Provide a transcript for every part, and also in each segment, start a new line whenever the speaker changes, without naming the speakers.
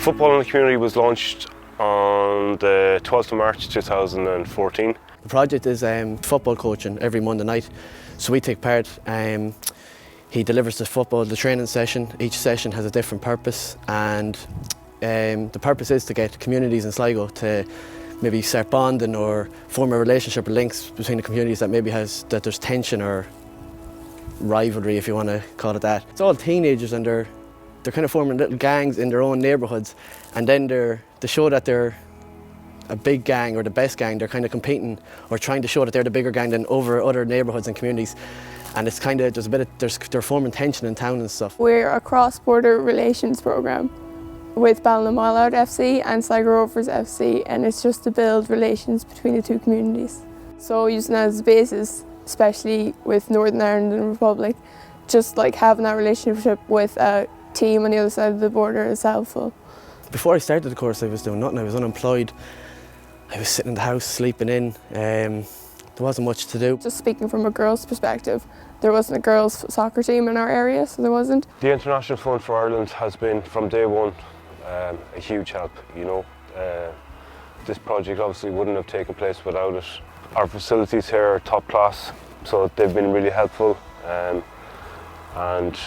Football in the Community was launched on the 12th of March 2014.
The project is football coaching every Monday night, so we take part. He delivers the training session. Each session has a different purpose, and the purpose is to get communities in Sligo to maybe start bonding or form a relationship or links between the communities that maybe there's tension or rivalry, if you want to call it that. It's all teenagers, and they're kind of forming little gangs in their own neighbourhoods, and then to show that they're a big gang or the best gang, they're kind of competing or trying to show that they're the bigger gang than over other neighbourhoods and communities. And it's kind of, they're forming tension in town and stuff.
We're a cross-border relations programme with Ballinamallard FC and Sligo Rovers FC, and it's just to build relations between the two communities. So using that as a basis, especially with Northern Ireland and Republic, just like having that relationship with a team on the other side of the border is helpful.
Before I started the course, I was doing nothing. I was unemployed. I was sitting in the house, sleeping in. There wasn't much to do.
Just speaking from a girl's perspective, there wasn't a girls' soccer team in our area, so there wasn't.
The International Fund for Ireland has been, from day one, a huge help. You know, this project obviously wouldn't have taken place without it. Our facilities here are top class, so they've been really helpful. And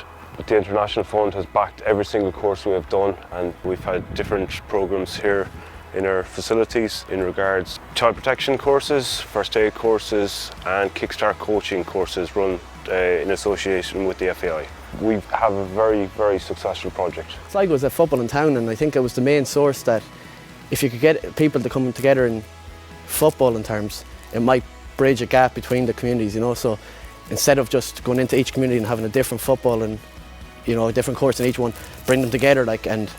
the International Fund has backed every single course we have done, and we've had different programs here in our facilities in regards child protection courses, first aid courses and kickstart coaching courses run in association with the FAI. We have a very, very successful project.
Sligo is a football in town, and I think it was the main source that if you could get people to come together in football in terms, it might bridge a gap between the communities, you know. So instead of just going into each community and having a different football and, you know, a different course in each one, bring them together and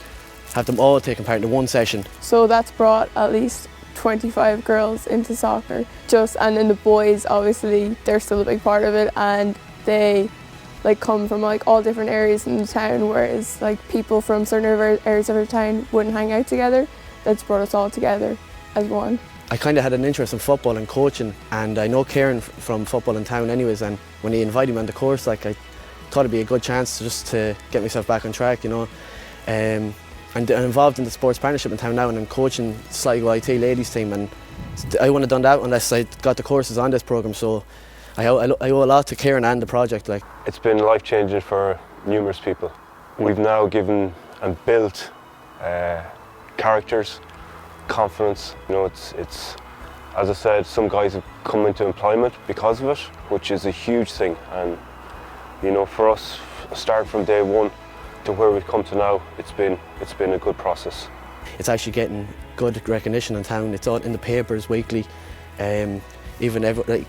have them all taking part in one session.
So that's brought at least 25 girls into soccer. And then the boys, obviously, they're still a big part of it, and they come from all different areas in the town, whereas people from certain areas of the town wouldn't hang out together. That's brought us all together as one.
I kind of had an interest in football and coaching, and I know Kieran from Football in Town anyways, and when he invited me on the course, I thought it'd be a good chance to get myself back on track, you know. I'm involved in the sports partnership in town now, and I'm coaching Sligo IT ladies team, and I wouldn't have done that unless I got the courses on this programme, so I owe a lot to Kieran and the project.
It's been life-changing for numerous people. We've now given and built characters, confidence. You know, it's as I said, some guys have come into employment because of it, which is a huge thing. And you know, for us, start from day one to where we've come to now, it's been a good process.
It's actually getting good recognition in town. It's all in the papers weekly. Even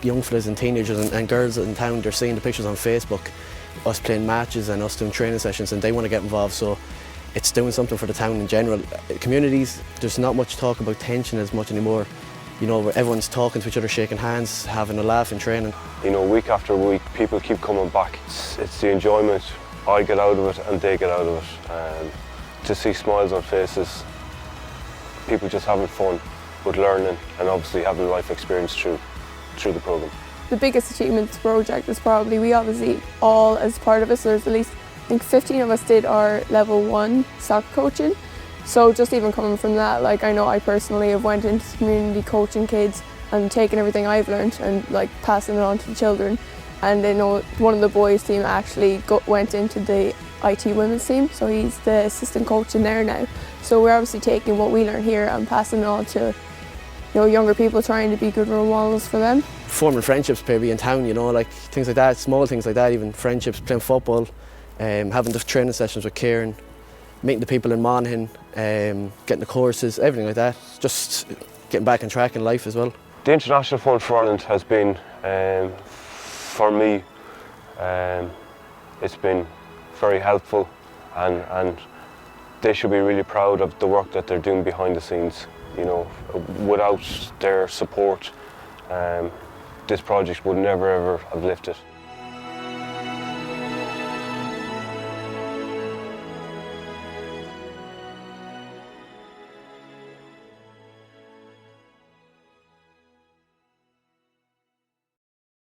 young fellas and teenagers and girls in town, they're seeing the pictures on Facebook, us playing matches and us doing training sessions, and they want to get involved. So it's doing something for the town in general. Communities, there's not much talk about tension as much anymore. You know, where everyone's talking to each other, shaking hands, having a laugh in training. You
know, week after week, people keep coming back. It's the enjoyment I get out of it and they get out of it. To see smiles on faces, people just having fun with learning and obviously having life experience through the programme.
The biggest achievement of the project is probably we obviously all as part of it, so there's at least I think 15 of us did our level 1 soccer coaching. So just even coming from that, I know I personally have went into the community coaching kids and taken everything I've learned and passing it on to the children. And I know one of the boys' team actually went into the IT women's team, so he's the assistant coach in there now. So we're obviously taking what we learn here and passing it on to younger people, trying to be good role models for them.
Forming friendships maybe in town, you know, things like that, small things like that, even friendships, playing football, having the training sessions with Kieran, meeting the people in Monaghan, getting the courses, everything like that, just getting back on track in life as well.
The International Fund for Ireland has been, for me, it's been very helpful, and they should be really proud of the work that they're doing behind the scenes. You know, without their support, this project would never ever have lifted.